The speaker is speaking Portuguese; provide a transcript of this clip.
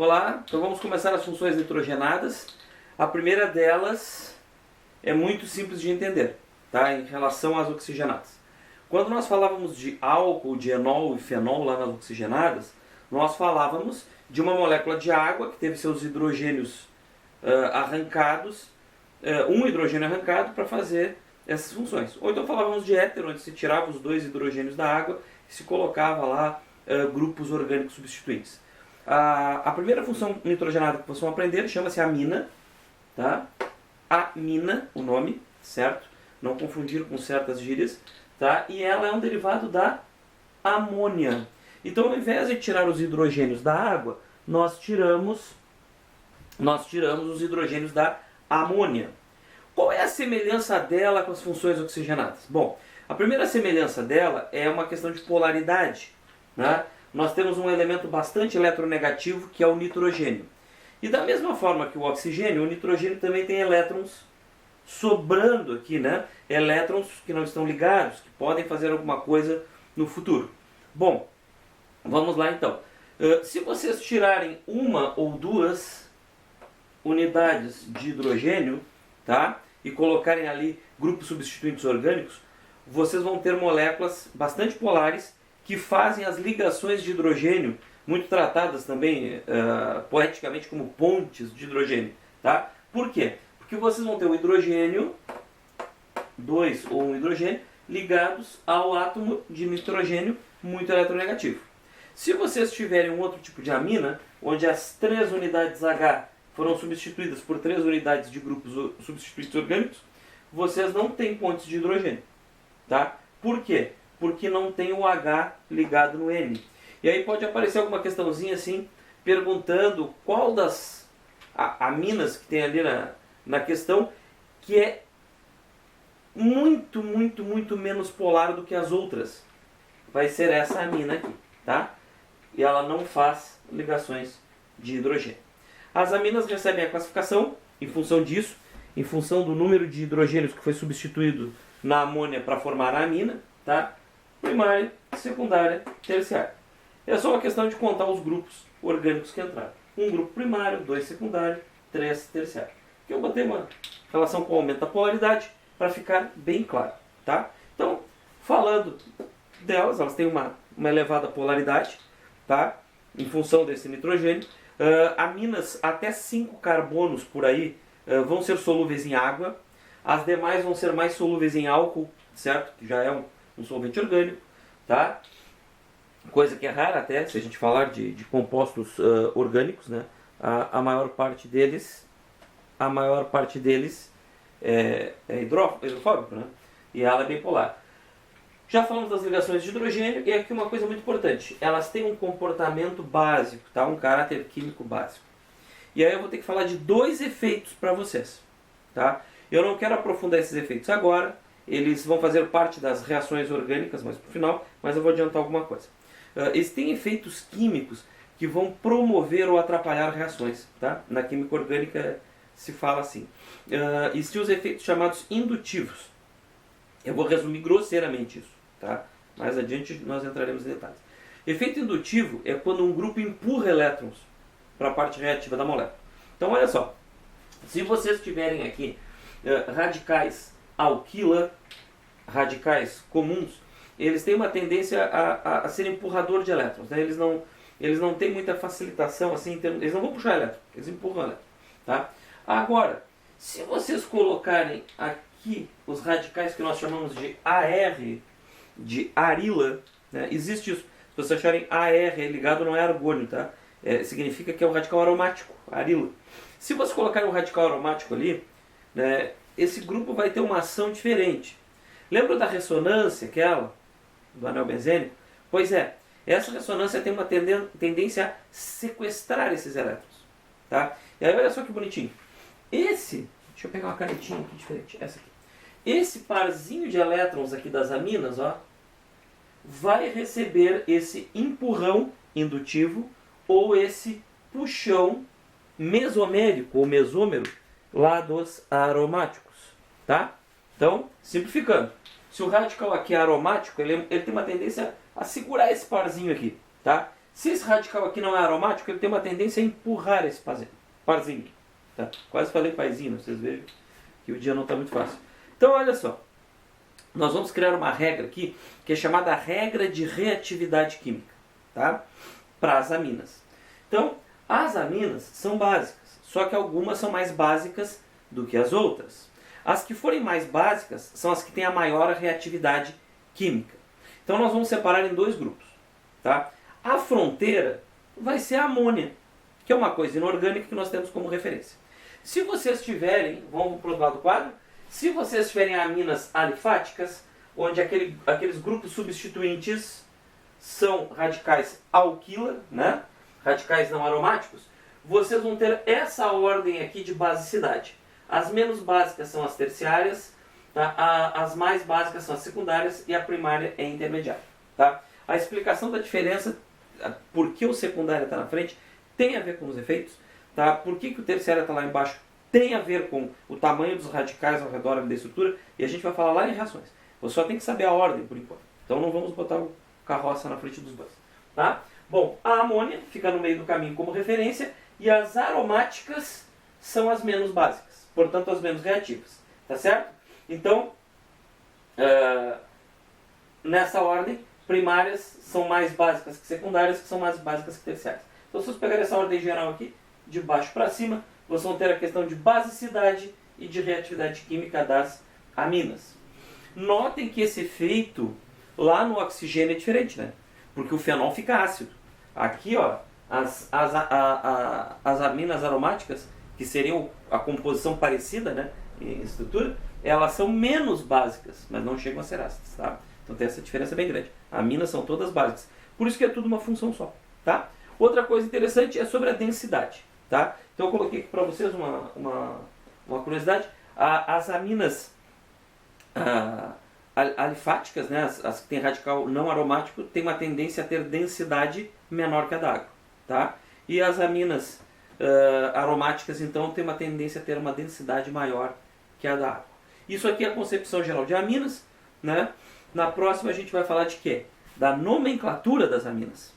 Olá, então vamos começar as funções nitrogenadas. A primeira delas é muito simples de entender, tá? Em relação às oxigenadas. Quando nós falávamos de álcool, de enol e fenol lá nas oxigenadas, nós falávamos de uma molécula de água que teve seus hidrogênios arrancados, um hidrogênio arrancado para fazer essas funções. Ou então falávamos de éter, onde se tirava os dois hidrogênios da água e se colocava lá grupos orgânicos substituintes. A primeira função nitrogenada que vocês vão aprender chama-se amina, tá? Amina, o nome, certo? Não confundir com certas gírias, tá? E ela é um derivado da amônia. Então, ao invés de tirar os hidrogênios da água, nós tiramos os hidrogênios da amônia. Qual é a semelhança dela com as funções oxigenadas? Bom, a primeira semelhança dela é uma questão de polaridade, né? Nós temos um elemento bastante eletronegativo, que é o nitrogênio. E da mesma forma que o oxigênio, o nitrogênio também tem elétrons sobrando aqui, né? Elétrons que não estão ligados, que podem fazer alguma coisa no futuro. Bom, vamos lá então. Se vocês tirarem uma ou duas unidades de hidrogênio, tá? E colocarem ali grupos substituintes orgânicos, vocês vão ter moléculas bastante polares que fazem as ligações de hidrogênio, muito tratadas também poeticamente como pontes de hidrogênio, tá? Por quê? Porque vocês vão ter um hidrogênio, dois ou um hidrogênio, ligados ao átomo de nitrogênio muito eletronegativo. Se vocês tiverem um outro tipo de amina, onde as 3 unidades H foram substituídas por 3 unidades de grupos substituintes orgânicos, vocês não têm pontes de hidrogênio, tá? Por quê? Porque não tem o H ligado no N. E aí pode aparecer alguma questãozinha assim, perguntando qual das aminas que tem ali na questão que é muito menos polar do que as outras. Vai ser essa amina aqui, tá? E ela não faz ligações de hidrogênio. As aminas recebem a classificação em função disso, em função do número de hidrogênios que foi substituído na amônia para formar a amina, tá? Primária, secundária, terciária. É só uma questão de contar os grupos orgânicos que entraram. Um grupo primário, 2 secundário, 3 terciário. Aqui eu botei uma relação com o aumento da polaridade para ficar bem claro, tá? Então, falando delas, elas têm uma elevada polaridade, tá? Em função desse nitrogênio. Aminas até 5 carbonos por aí vão ser solúveis em água. As demais vão ser mais solúveis em álcool, certo? Que já é um solvente orgânico, tá? Coisa que é rara até, se a gente falar de compostos orgânicos, né? A maior parte deles é hidrofóbico, né? E ela é bem polar. Já falamos das ligações de hidrogênio, e aqui uma coisa muito importante. Elas têm um comportamento básico, tá? Um caráter químico básico. E aí eu vou ter que falar de 2 efeitos para vocês, tá? Eu não quero aprofundar esses efeitos agora. Eles vão fazer parte das reações orgânicas mais pro final, mas eu vou adiantar alguma coisa. Eles têm efeitos químicos que vão promover ou atrapalhar reações, tá? Na química orgânica se fala assim. Existem os efeitos chamados indutivos. Eu vou resumir grosseiramente isso, tá? Mais adiante nós entraremos em detalhes. Efeito indutivo é quando um grupo empurra elétrons para a parte reativa da molécula. Então olha só, se vocês tiverem aqui radicais alquila, radicais comuns, eles têm uma tendência a ser empurrador de elétrons, né? Eles não têm muita facilitação assim, eles não vão puxar elétron, eles empurram elétron, tá? Agora, se vocês colocarem aqui os radicais que nós chamamos de AR, de arila, né? Existe isso. Se vocês acharem AR ligado, não é argônio, tá? Significa que é um radical aromático, arila. Se você colocar um radical aromático ali, né, esse grupo vai ter uma ação diferente. Lembra da ressonância, aquela do anel benzênico? Pois é, essa ressonância tem uma tendência a sequestrar esses elétrons, tá? E aí olha só que bonitinho. Deixa eu pegar uma canetinha aqui diferente, essa aqui. Esse parzinho de elétrons aqui das aminas, ó, vai receber esse empurrão indutivo ou esse puxão mesomérico ou mesômero lá dos aromáticos, tá? Então, simplificando, se o radical aqui é aromático, ele tem uma tendência a segurar esse parzinho aqui, tá? Se esse radical aqui não é aromático, ele tem uma tendência a empurrar esse parzinho. Tá? Quase falei paizinho, vocês vejam que o dia não está muito fácil. Então, olha só. Nós vamos criar uma regra aqui, que é chamada regra de reatividade química, tá? Para as aminas. Então, as aminas são básicas, só que algumas são mais básicas do que as outras. As que forem mais básicas são as que têm a maior reatividade química. Então, nós vamos separar em dois grupos, tá? A fronteira vai ser a amônia, que é uma coisa inorgânica que nós temos como referência. Se vocês tiverem, vamos para o outro lado do quadro, se vocês tiverem aminas alifáticas, onde aqueles grupos substituintes são radicais alquila, né? Radicais não aromáticos, vocês vão ter essa ordem aqui de basicidade. As menos básicas são as terciárias, tá? As mais básicas são as secundárias e a primária é a intermediária. Tá? A explicação da diferença, por que o secundário está na frente, tem a ver com os efeitos. Tá? Por que o terciário está lá embaixo? Tem a ver com o tamanho dos radicais ao redor da estrutura, e a gente vai falar lá em reações. Você só tem que saber a ordem por enquanto. Então não vamos botar o carroça na frente dos bois. Tá? Bom, a amônia fica no meio do caminho como referência, e as aromáticas são as menos básicas, portanto as menos reativas. Tá certo? Então, nessa ordem, primárias são mais básicas que secundárias, que são mais básicas que terciárias. Então se vocês pegarem essa ordem geral aqui, de baixo para cima, vocês vão ter a questão de basicidade e de reatividade química das aminas. Notem que esse efeito lá no oxigênio é diferente, né? Porque o fenol fica ácido. Aqui, ó, as aminas aromáticas, que seriam a composição parecida, né, em estrutura, elas são menos básicas, mas não chegam a ser ácidas, tá? Então tem essa diferença bem grande. Aminas são todas básicas. Por isso que é tudo uma função só, tá? Outra coisa interessante é sobre a densidade, tá? Então eu coloquei aqui para vocês uma curiosidade. As aminas alifáticas, né, as que têm radical não aromático, têm uma tendência a ter densidade menor que a da água, tá? E as aminas aromáticas, então, têm uma tendência a ter uma densidade maior que a da água. Isso aqui é a concepção geral de aminas, né? Na próxima a gente vai falar de quê? Da nomenclatura das aminas.